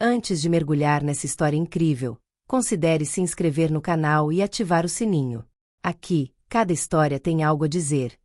Antes de mergulhar nessa história incrível, considere se inscrever no canal e ativar o sininho. Aqui, cada história tem algo a dizer,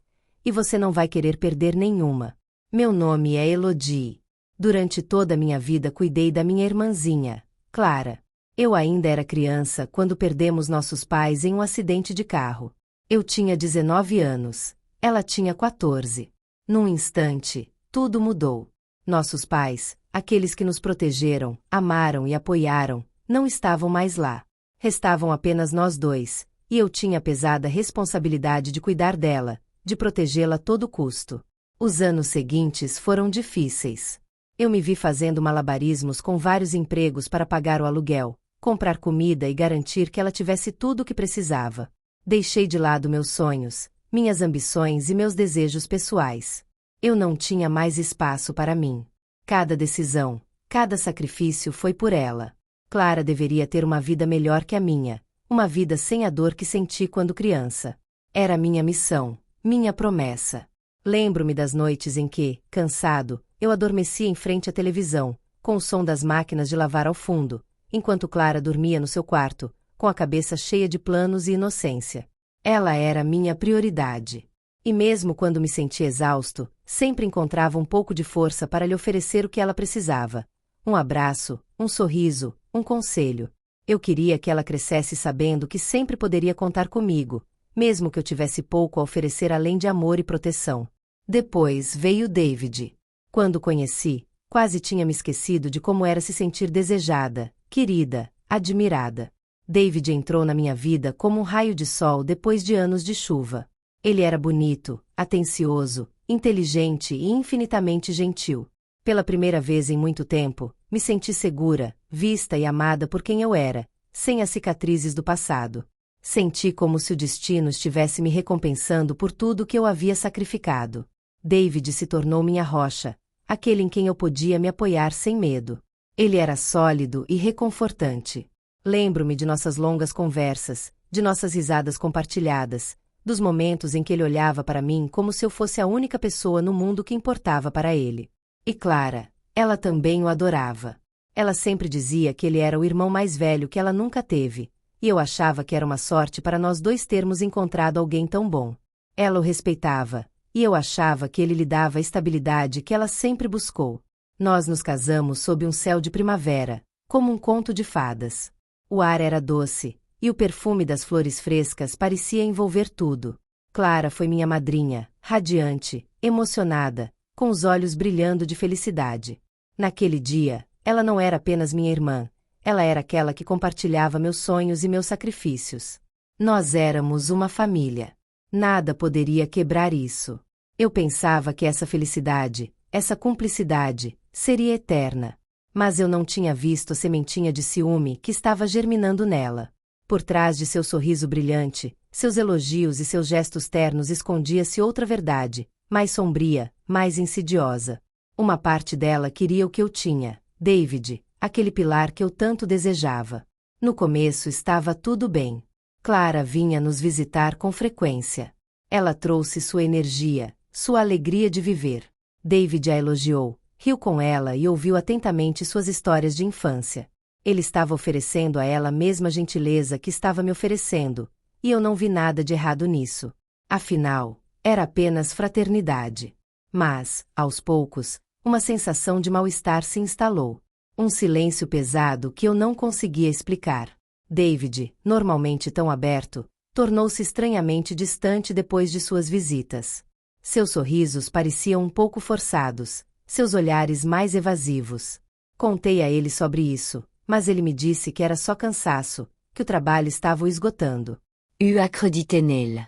e você não vai querer perder nenhuma. Meu nome é Elodie. Durante toda a minha vida cuidei da minha irmãzinha, Clara. Eu ainda era criança quando perdemos nossos pais em um acidente de carro. Eu tinha 19 anos, ela tinha 14. Num instante, tudo mudou. Nossos pais, aqueles que nos protegeram, amaram e apoiaram, não estavam mais lá. Restavam apenas nós dois, e eu tinha a pesada responsabilidade de cuidar dela, de protegê-la a todo custo. Os anos seguintes foram difíceis. Eu me vi fazendo malabarismos com vários empregos para pagar o aluguel, comprar comida e garantir que ela tivesse tudo o que precisava. Deixei de lado meus sonhos, minhas ambições e meus desejos pessoais. Eu não tinha mais espaço para mim. Cada decisão, cada sacrifício foi por ela. Clara deveria ter uma vida melhor que a minha, uma vida sem a dor que senti quando criança. Era minha missão, minha promessa. Lembro-me das noites em que, cansado, eu adormecia em frente à televisão, com o som das máquinas de lavar ao fundo, enquanto Clara dormia no seu quarto, com a cabeça cheia de planos e inocência. Ela era minha prioridade. E mesmo quando me sentia exausto, sempre encontrava um pouco de força para lhe oferecer o que ela precisava. Um abraço, um sorriso, um conselho. Eu queria que ela crescesse sabendo que sempre poderia contar comigo, mesmo que eu tivesse pouco a oferecer além de amor e proteção. Depois veio David. Quando o conheci, quase tinha me esquecido de como era se sentir desejada, querida, admirada. David entrou na minha vida como um raio de sol depois de anos de chuva. Ele era bonito, atencioso, inteligente e infinitamente gentil. Pela primeira vez em muito tempo, me senti segura, vista e amada por quem eu era, sem as cicatrizes do passado. Senti como se o destino estivesse me recompensando por tudo que eu havia sacrificado. David se tornou minha rocha, aquele em quem eu podia me apoiar sem medo. Ele era sólido e reconfortante. Lembro-me de nossas longas conversas, de nossas risadas compartilhadas, dos momentos em que ele olhava para mim como se eu fosse a única pessoa no mundo que importava para ele. E Clara, ela também o adorava. Ela sempre dizia que ele era o irmão mais velho que ela nunca teve, e eu achava que era uma sorte para nós dois termos encontrado alguém tão bom. Ela o respeitava, e eu achava que ele lhe dava a estabilidade que ela sempre buscou. Nós nos casamos sob um céu de primavera, como um conto de fadas. O ar era doce, e o perfume das flores frescas parecia envolver tudo. Clara foi minha madrinha, radiante, emocionada, com os olhos brilhando de felicidade. Naquele dia, ela não era apenas minha irmã, ela era aquela que compartilhava meus sonhos e meus sacrifícios. Nós éramos uma família. Nada poderia quebrar isso. Eu pensava que essa felicidade, essa cumplicidade, seria eterna. Mas eu não tinha visto a sementinha de ciúme que estava germinando nela. Por trás de seu sorriso brilhante, seus elogios e seus gestos ternos escondia-se outra verdade, mais sombria, mais insidiosa. Uma parte dela queria o que eu tinha, David, aquele pilar que eu tanto desejava. No começo estava tudo bem. Clara vinha nos visitar com frequência. Ela trouxe sua energia, sua alegria de viver. David a elogiou, riu com ela e ouviu atentamente suas histórias de infância. Ele estava oferecendo a ela a mesma gentileza que estava me oferecendo, e eu não vi nada de errado nisso. Afinal, era apenas fraternidade. Mas, aos poucos, uma sensação de mal-estar se instalou. Um silêncio pesado que eu não conseguia explicar. David, normalmente tão aberto, tornou-se estranhamente distante depois de suas visitas. Seus sorrisos pareciam um pouco forçados, seus olhares mais evasivos. Contei a ele sobre isso, mas ele me disse que era só cansaço, que o trabalho estava o esgotando. Eu acreditei nele.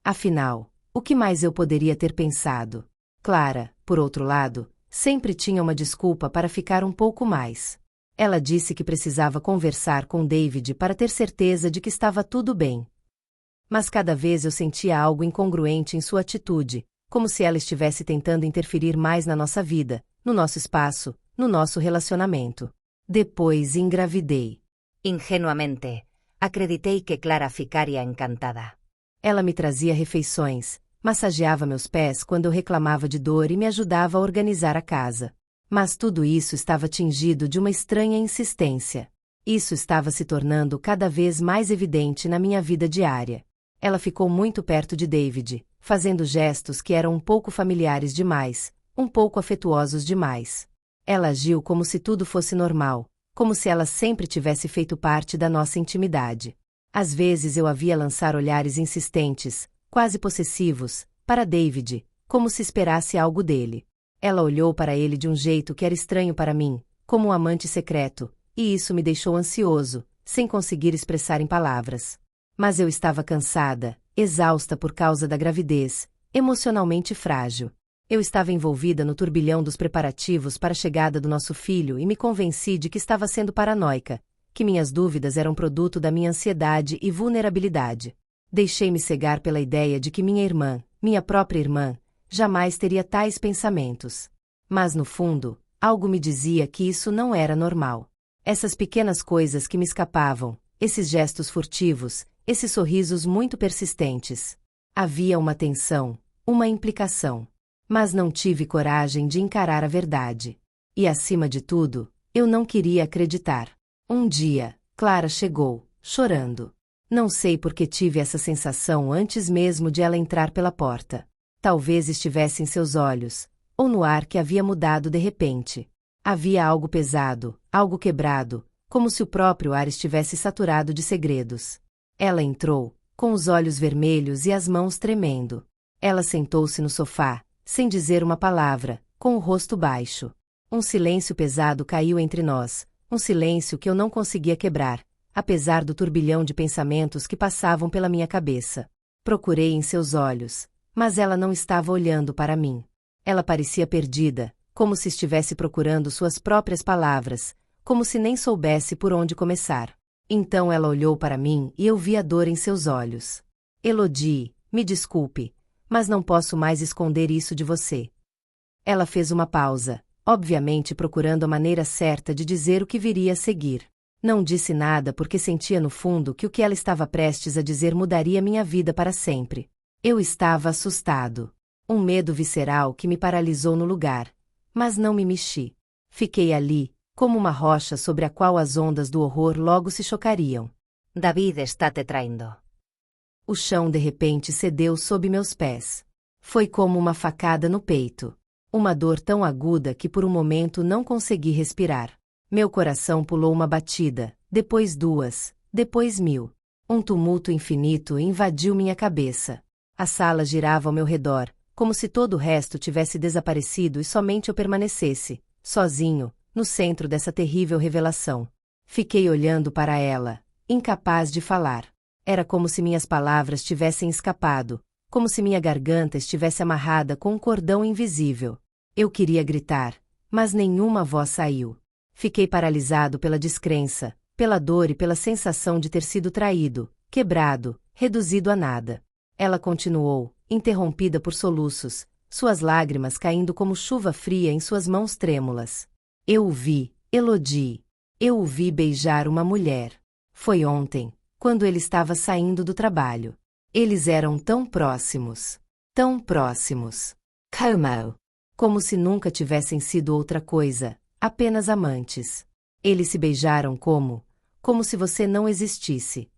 Afinal, o que mais eu poderia ter pensado? Clara, por outro lado, sempre tinha uma desculpa para ficar um pouco mais. Ela disse que precisava conversar com David para ter certeza de que estava tudo bem. Mas cada vez eu sentia algo incongruente em sua atitude, como se ela estivesse tentando interferir mais na nossa vida, no nosso espaço, no nosso relacionamento. Depois engravidei. Ingenuamente, acreditei que Clara ficaria encantada. Ela me trazia refeições, massageava meus pés quando eu reclamava de dor e me ajudava a organizar a casa. Mas tudo isso estava tingido de uma estranha insistência. Isso estava se tornando cada vez mais evidente na minha vida diária. Ela ficou muito perto de David, fazendo gestos que eram um pouco familiares demais, um pouco afetuosos demais. Ela agiu como se tudo fosse normal, como se ela sempre tivesse feito parte da nossa intimidade. Às vezes eu a via lançar olhares insistentes, quase possessivos, para David, como se esperasse algo dele. Ela olhou para ele de um jeito que era estranho para mim, como um amante secreto, e isso me deixou ansioso, sem conseguir expressar em palavras. Mas eu estava cansada, exausta por causa da gravidez, emocionalmente frágil. Eu estava envolvida no turbilhão dos preparativos para a chegada do nosso filho e me convenci de que estava sendo paranoica, que minhas dúvidas eram produto da minha ansiedade e vulnerabilidade. Deixei-me cegar pela ideia de que minha irmã, minha própria irmã, jamais teria tais pensamentos. Mas no fundo, algo me dizia que isso não era normal. Essas pequenas coisas que me escapavam, esses gestos furtivos, esses sorrisos muito persistentes. Havia uma tensão, uma implicação. Mas não tive coragem de encarar a verdade. E acima de tudo, eu não queria acreditar. Um dia, Clara chegou, chorando. Não sei por que tive essa sensação antes mesmo de ela entrar pela porta. Talvez estivesse em seus olhos, ou no ar que havia mudado de repente. Havia algo pesado, algo quebrado, como se o próprio ar estivesse saturado de segredos. Ela entrou, com os olhos vermelhos e as mãos tremendo. Ela sentou-se no sofá, sem dizer uma palavra, com o rosto baixo. Um silêncio pesado caiu entre nós, um silêncio que eu não conseguia quebrar, apesar do turbilhão de pensamentos que passavam pela minha cabeça. Procurei em seus olhos, mas ela não estava olhando para mim. Ela parecia perdida, como se estivesse procurando suas próprias palavras, como se nem soubesse por onde começar. Então ela olhou para mim e eu vi a dor em seus olhos. Elodie, me desculpe, mas não posso mais esconder isso de você. Ela fez uma pausa, obviamente procurando a maneira certa de dizer o que viria a seguir. Não disse nada porque sentia no fundo que o que ela estava prestes a dizer mudaria minha vida para sempre. Eu estava assustado. Um medo visceral que me paralisou no lugar. Mas não me mexi. Fiquei ali, como uma rocha sobre a qual as ondas do horror logo se chocariam. David está te traindo. O chão de repente cedeu sob meus pés. Foi como uma facada no peito. Uma dor tão aguda que por um momento não consegui respirar. Meu coração pulou uma batida, depois duas, depois 1000. Um tumulto infinito invadiu minha cabeça. A sala girava ao meu redor, como se todo o resto tivesse desaparecido e somente eu permanecesse, sozinho, no centro dessa terrível revelação. Fiquei olhando para ela, incapaz de falar. Era como se minhas palavras tivessem escapado, como se minha garganta estivesse amarrada com um cordão invisível. Eu queria gritar, mas nenhuma voz saiu. Fiquei paralisado pela descrença, pela dor e pela sensação de ter sido traído, quebrado, reduzido a nada. Ela continuou, interrompida por soluços, suas lágrimas caindo como chuva fria em suas mãos trêmulas. Eu o vi, Elodie. Eu o vi beijar uma mulher. Foi ontem, quando ele estava saindo do trabalho. Eles eram tão próximos. Tão próximos. Como se nunca tivessem sido outra coisa, apenas amantes. Eles se beijaram como se você não existisse.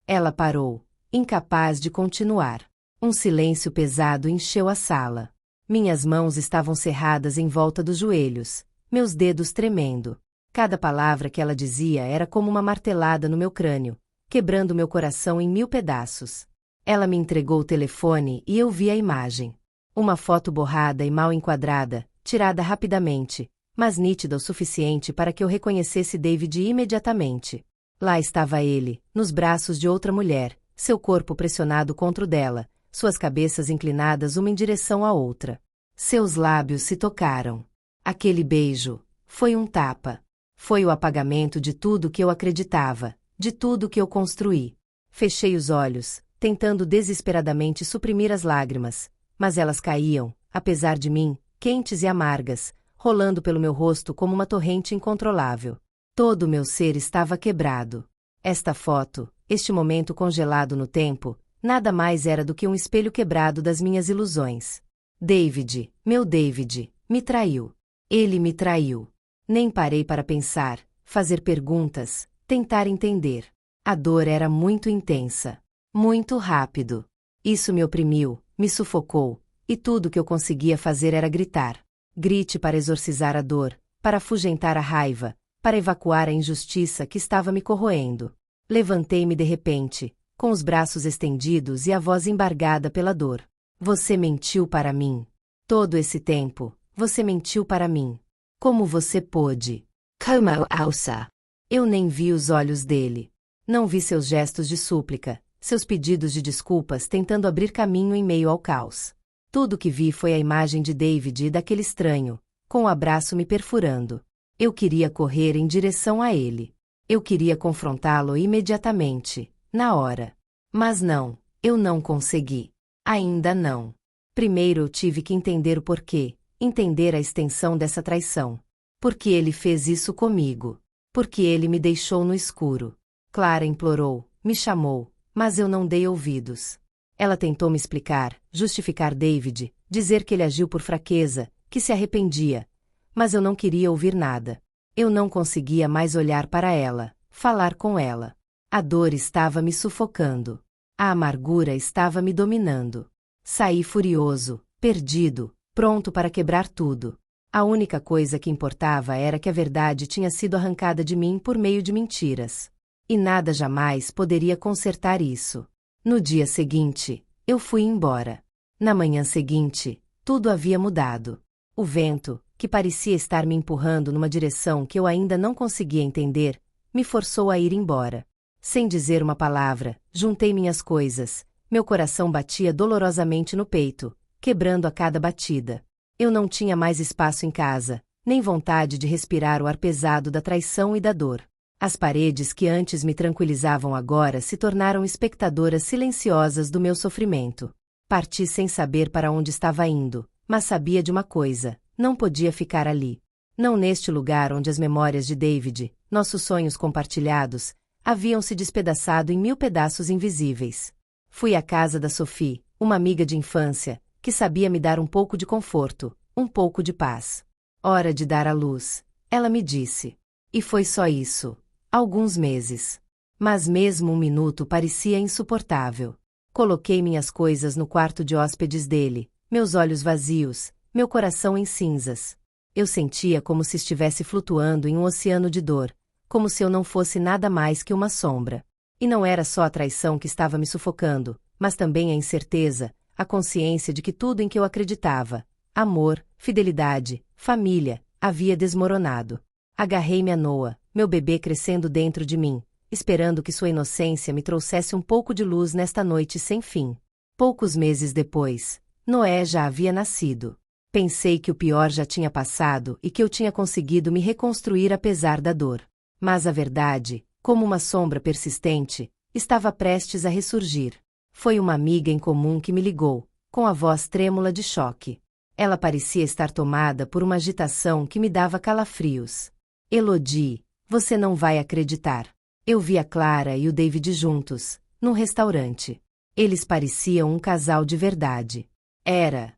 Ela parou, incapaz de continuar. Um silêncio pesado encheu a sala. Minhas mãos estavam cerradas em volta dos joelhos, meus dedos tremendo. Cada palavra que ela dizia era como uma martelada no meu crânio, quebrando meu coração em 1000 pedaços. Ela me entregou o telefone e eu vi a imagem. Uma foto borrada e mal enquadrada, tirada rapidamente, mas nítida o suficiente para que eu reconhecesse David imediatamente. Lá estava ele, nos braços de outra mulher, seu corpo pressionado contra o dela, suas cabeças inclinadas uma em direção à outra. Seus lábios se tocaram. Aquele beijo foi um tapa. Foi o apagamento de tudo que eu acreditava, de tudo que eu construí. Fechei os olhos, tentando desesperadamente suprimir as lágrimas, mas elas caíam, apesar de mim, quentes e amargas, rolando pelo meu rosto como uma torrente incontrolável. Todo o meu ser estava quebrado. Esta foto, este momento congelado no tempo, nada mais era do que um espelho quebrado das minhas ilusões. David, meu David, me traiu. Ele me traiu. Nem parei para pensar, fazer perguntas, tentar entender. A dor era muito intensa. Muito rápido. Isso me oprimiu, me sufocou, e tudo que eu conseguia fazer era gritar. Grite para exorcizar a dor, para afugentar a raiva, para evacuar a injustiça que estava me corroendo. Levantei-me de repente, com os braços estendidos e a voz embargada pela dor. Você mentiu para mim. Todo esse tempo, você mentiu para mim. Como você pôde? Como ousa? Eu nem vi os olhos dele. Não vi seus gestos de súplica, seus pedidos de desculpas tentando abrir caminho em meio ao caos. Tudo que vi foi a imagem de David e daquele estranho, com o abraço me perfurando. Eu queria correr em direção a ele. Eu queria confrontá-lo imediatamente, na hora. Mas não, eu não consegui. Ainda não. Primeiro eu tive que entender o porquê, entender a extensão dessa traição. Por que ele fez isso comigo? Por que ele me deixou no escuro? Clara implorou, me chamou, mas eu não dei ouvidos. Ela tentou me explicar, justificar David, dizer que ele agiu por fraqueza, que se arrependia. Mas eu não queria ouvir nada. Eu não conseguia mais olhar para ela, falar com ela. A dor estava me sufocando. A amargura estava me dominando. Saí furioso, perdido, pronto para quebrar tudo. A única coisa que importava era que a verdade tinha sido arrancada de mim por meio de mentiras. E nada jamais poderia consertar isso. No dia seguinte, eu fui embora. Na manhã seguinte, tudo havia mudado. O vento, que parecia estar me empurrando numa direção que eu ainda não conseguia entender, me forçou a ir embora. Sem dizer uma palavra, juntei minhas coisas. Meu coração batia dolorosamente no peito, quebrando a cada batida. Eu não tinha mais espaço em casa, nem vontade de respirar o ar pesado da traição e da dor. As paredes que antes me tranquilizavam agora se tornaram espectadoras silenciosas do meu sofrimento. Parti sem saber para onde estava indo, mas sabia de uma coisa: não podia ficar ali. Não neste lugar onde as memórias de David, nossos sonhos compartilhados, haviam se despedaçado em 1000 pedaços invisíveis. Fui à casa da Sophie, uma amiga de infância, que sabia me dar um pouco de conforto, um pouco de paz. Hora de dar à luz, ela me disse. E foi só isso. Alguns meses. Mas mesmo um minuto parecia insuportável. Coloquei minhas coisas no quarto de hóspedes dele, meus olhos vazios, meu coração em cinzas. Eu sentia como se estivesse flutuando em um oceano de dor, como se eu não fosse nada mais que uma sombra. E não era só a traição que estava me sufocando, mas também a incerteza, a consciência de que tudo em que eu acreditava, amor, fidelidade, família, havia desmoronado. Agarrei-me a Noah, meu bebê crescendo dentro de mim, esperando que sua inocência me trouxesse um pouco de luz nesta noite sem fim. Poucos meses depois, Noé já havia nascido. Pensei que o pior já tinha passado e que eu tinha conseguido me reconstruir apesar da dor. Mas a verdade, como uma sombra persistente, estava prestes a ressurgir. Foi uma amiga em comum que me ligou, com a voz trêmula de choque. Ela parecia estar tomada por uma agitação que me dava calafrios. Elodie, você não vai acreditar. Eu vi a Clara e o David juntos, num restaurante. Eles pareciam um casal de verdade. Era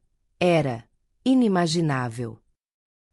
inimaginável.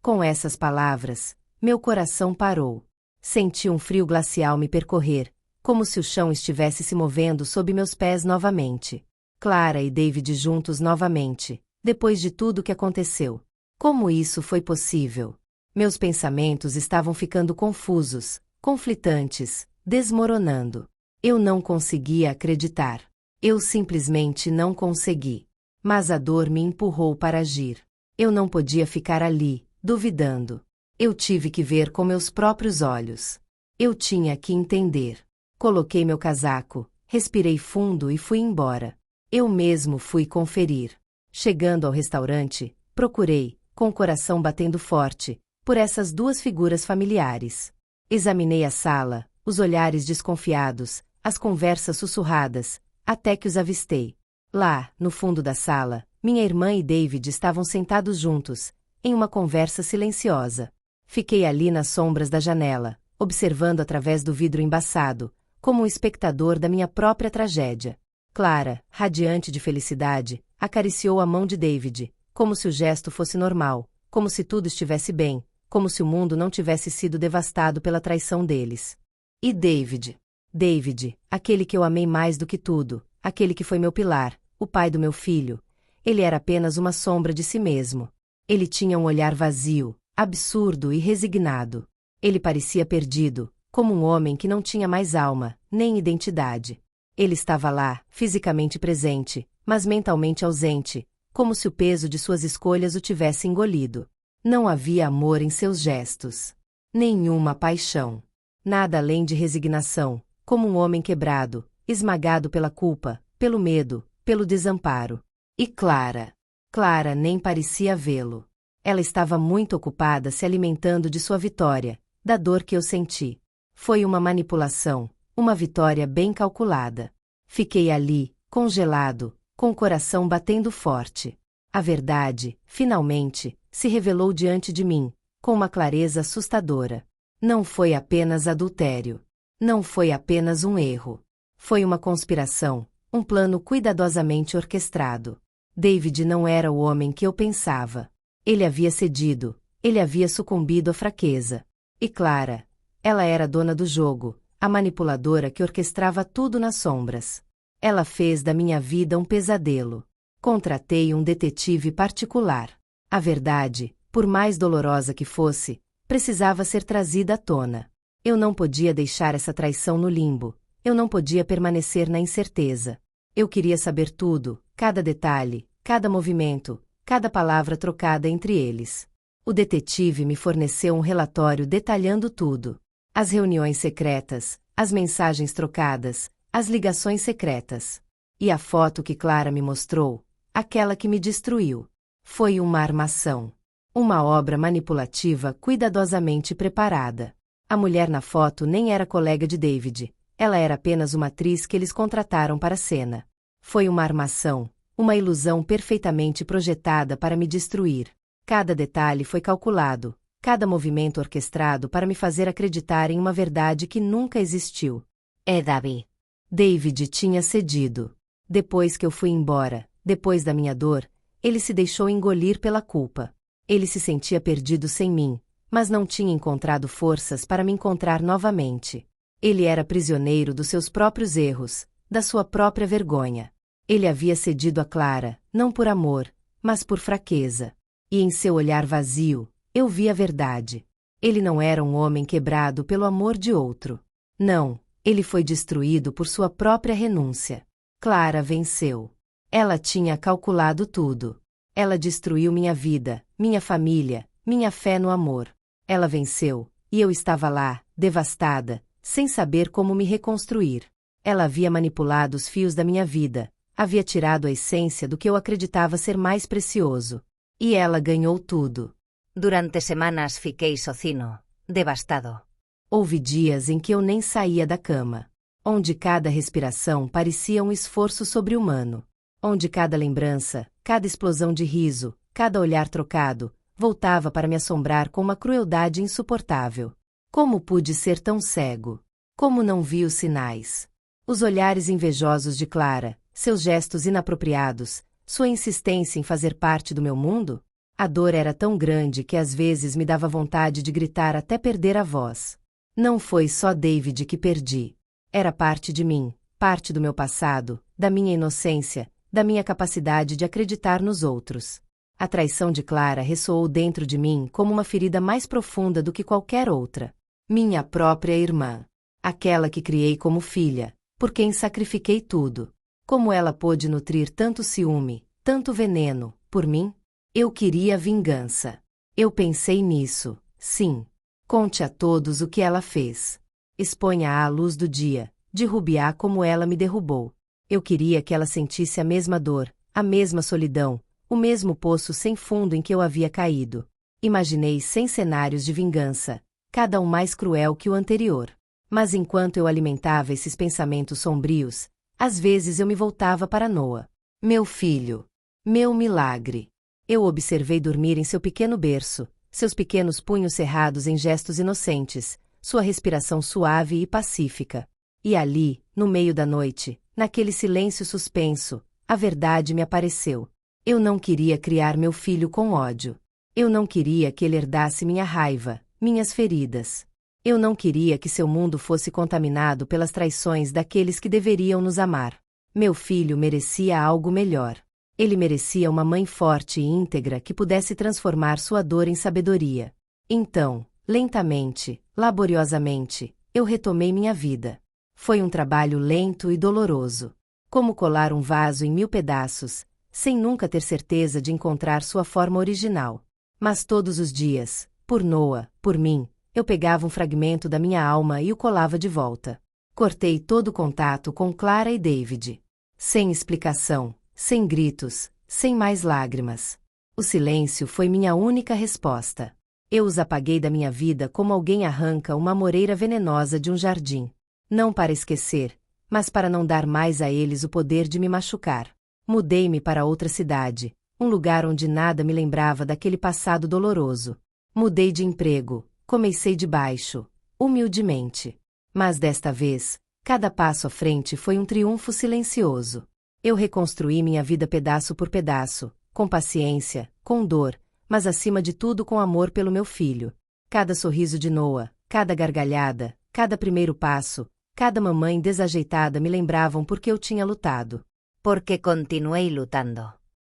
Com essas palavras, meu coração parou. Senti um frio glacial me percorrer, como se o chão estivesse se movendo sob meus pés novamente. Clara e David juntos novamente, depois de tudo que aconteceu. Como isso foi possível? Meus pensamentos estavam ficando confusos, conflitantes, desmoronando. Eu não conseguia acreditar. Eu simplesmente não consegui. Mas a dor me empurrou para agir. Eu não podia ficar ali, duvidando. Eu tive que ver com meus próprios olhos. Eu tinha que entender. Coloquei meu casaco, respirei fundo e fui embora. Eu mesmo fui conferir. Chegando ao restaurante, procurei, com o coração batendo forte, por essas duas figuras familiares. Examinei a sala, os olhares desconfiados, as conversas sussurradas, até que os avistei. Lá, no fundo da sala, minha irmã e David estavam sentados juntos, em uma conversa silenciosa. Fiquei ali nas sombras da janela, observando através do vidro embaçado, como um espectador da minha própria tragédia. Clara, radiante de felicidade, acariciou a mão de David, como se o gesto fosse normal, como se tudo estivesse bem, como se o mundo não tivesse sido devastado pela traição deles. E David? David, aquele que eu amei mais do que tudo, aquele que foi meu pilar, o pai do meu filho. Ele era apenas uma sombra de si mesmo. Ele tinha um olhar vazio, absurdo e resignado. Ele parecia perdido, como um homem que não tinha mais alma, nem identidade. Ele estava lá, fisicamente presente, mas mentalmente ausente, como se o peso de suas escolhas o tivesse engolido. Não havia amor em seus gestos. Nenhuma paixão. Nada além de resignação, como um homem quebrado, esmagado pela culpa, pelo medo, pelo desamparo. E Clara? Clara nem parecia vê-lo. Ela estava muito ocupada se alimentando de sua vitória, da dor que eu senti. Foi uma manipulação, uma vitória bem calculada. Fiquei ali, congelado, com o coração batendo forte. A verdade, finalmente, se revelou diante de mim, com uma clareza assustadora. Não foi apenas adultério. Não foi apenas um erro. Foi uma conspiração, um plano cuidadosamente orquestrado. David não era o homem que eu pensava. Ele havia cedido, ele havia sucumbido à fraqueza. E Clara, ela era dona do jogo, a manipuladora que orquestrava tudo nas sombras. Ela fez da minha vida um pesadelo. Contratei um detetive particular. A verdade, por mais dolorosa que fosse, precisava ser trazida à tona. Eu não podia deixar essa traição no limbo. Eu não podia permanecer na incerteza. Eu queria saber tudo, cada detalhe, cada movimento, cada palavra trocada entre eles. O detetive me forneceu um relatório detalhando tudo. As reuniões secretas, as mensagens trocadas, as ligações secretas. E a foto que Clara me mostrou, aquela que me destruiu. Foi uma armação. Uma obra manipulativa cuidadosamente preparada. A mulher na foto nem era colega de David. Ela era apenas uma atriz que eles contrataram para a cena. Foi uma armação, uma ilusão perfeitamente projetada para me destruir. Cada detalhe foi calculado, cada movimento orquestrado para me fazer acreditar em uma verdade que nunca existiu. David. David tinha cedido. Depois que eu fui embora, depois da minha dor, ele se deixou engolir pela culpa. Ele se sentia perdido sem mim, mas não tinha encontrado forças para me encontrar novamente. Ele era prisioneiro dos seus próprios erros, da sua própria vergonha. Ele havia cedido a Clara, não por amor, mas por fraqueza. E em seu olhar vazio, eu vi a verdade. Ele não era um homem quebrado pelo amor de outro. Não, ele foi destruído por sua própria renúncia. Clara venceu. Ela tinha calculado tudo. Ela destruiu minha vida, minha família, minha fé no amor. Ela venceu, e eu estava lá, devastada, sem saber como me reconstruir. Ela havia manipulado os fios da minha vida, havia tirado a essência do que eu acreditava ser mais precioso. E ela ganhou tudo. Durante semanas fiquei sozinho, devastado. Houve dias em que eu nem saía da cama, onde cada respiração parecia um esforço sobre-humano, onde cada lembrança, cada explosão de riso, cada olhar trocado, voltava para me assombrar com uma crueldade insuportável. Como pude ser tão cego? Como não vi os sinais? Os olhares invejosos de Clara, seus gestos inapropriados, sua insistência em fazer parte do meu mundo? A dor era tão grande que às vezes me dava vontade de gritar até perder a voz. Não foi só David que perdi. Era parte de mim, parte do meu passado, da minha inocência, da minha capacidade de acreditar nos outros. A traição de Clara ressoou dentro de mim como uma ferida mais profunda do que qualquer outra. Minha própria irmã. Aquela que criei como filha, por quem sacrifiquei tudo. Como ela pôde nutrir tanto ciúme, tanto veneno, por mim? Eu queria vingança. Eu pensei nisso, sim. Conte a todos o que ela fez. Exponha-a à luz do dia, derrube-a como ela me derrubou. Eu queria que ela sentisse a mesma dor, a mesma solidão, o mesmo poço sem fundo em que eu havia caído. Imaginei 100 cenários de vingança, cada um mais cruel que o anterior. Mas enquanto eu alimentava esses pensamentos sombrios, às vezes eu me voltava para Noah. Meu filho. Meu milagre. Eu observei dormir em seu pequeno berço, seus pequenos punhos cerrados em gestos inocentes, sua respiração suave e pacífica. E ali, no meio da noite, naquele silêncio suspenso, a verdade me apareceu. Eu não queria criar meu filho com ódio. Eu não queria que ele herdasse minha raiva, minhas feridas. Eu não queria que seu mundo fosse contaminado pelas traições daqueles que deveriam nos amar. Meu filho merecia algo melhor. Ele merecia uma mãe forte e íntegra que pudesse transformar sua dor em sabedoria. Então, lentamente, laboriosamente, eu retomei minha vida. Foi um trabalho lento e doloroso. Como colar um vaso em 1000 pedaços, sem nunca ter certeza de encontrar sua forma original. Mas todos os dias, por Noah, por mim, eu pegava um fragmento da minha alma e o colava de volta. Cortei todo o contato com Clara e David. Sem explicação, sem gritos, sem mais lágrimas. O silêncio foi minha única resposta. Eu os apaguei da minha vida como alguém arranca uma moreira venenosa de um jardim. Não para esquecer, mas para não dar mais a eles o poder de me machucar. Mudei-me para outra cidade, um lugar onde nada me lembrava daquele passado doloroso. Mudei de emprego, comecei de baixo, humildemente. Mas desta vez, cada passo à frente foi um triunfo silencioso. Eu reconstruí minha vida pedaço por pedaço, com paciência, com dor, mas acima de tudo com amor pelo meu filho. Cada sorriso de Noah, cada gargalhada, cada primeiro passo, cada mamãe desajeitada me lembravam por que eu tinha lutado. Porque continuei lutando.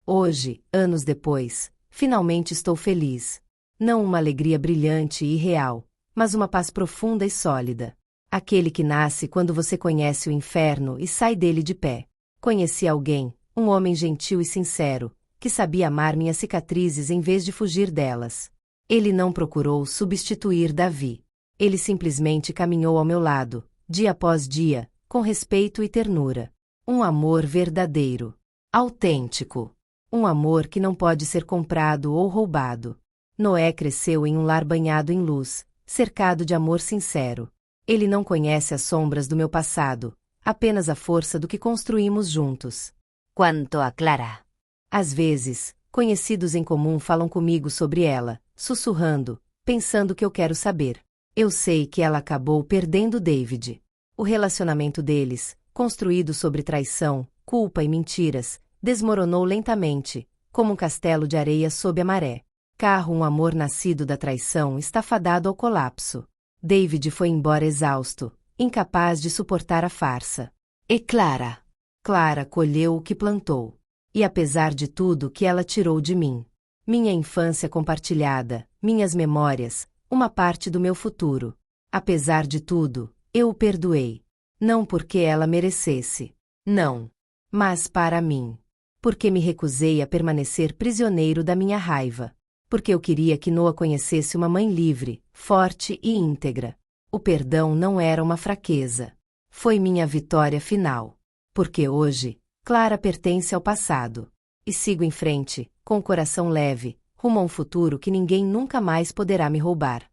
Hoje, anos depois, finalmente estou feliz. Não uma alegria brilhante e real, mas uma paz profunda e sólida. Aquele que nasce quando você conhece o inferno e sai dele de pé. Conheci alguém, um homem gentil e sincero, que sabia amar minhas cicatrizes em vez de fugir delas. Ele não procurou substituir Davi. Ele simplesmente caminhou ao meu lado, dia após dia, com respeito e ternura. Um amor verdadeiro. Autêntico. Um amor que não pode ser comprado ou roubado. Noé cresceu em um lar banhado em luz, cercado de amor sincero. Ele não conhece as sombras do meu passado, apenas a força do que construímos juntos. Quanto a Clara. Às vezes, conhecidos em comum falam comigo sobre ela, sussurrando, pensando que eu quero saber. Eu sei que ela acabou perdendo David. O relacionamento deles, construído sobre traição, culpa e mentiras, desmoronou lentamente, como um castelo de areia sob a maré. Um amor nascido da traição está fadado ao colapso. David foi embora exausto, incapaz de suportar a farsa. E Clara? Clara colheu o que plantou. E apesar de tudo que ela tirou de mim, minha infância compartilhada, minhas memórias, uma parte do meu futuro. Apesar de tudo, eu o perdoei. Não porque ela merecesse. Não. Mas para mim. Porque me recusei a permanecer prisioneiro da minha raiva. Porque eu queria que Noah conhecesse uma mãe livre, forte e íntegra. O perdão não era uma fraqueza. Foi minha vitória final. Porque hoje, Clara pertence ao passado. E sigo em frente, com o coração leve, rumo a um futuro que ninguém nunca mais poderá me roubar.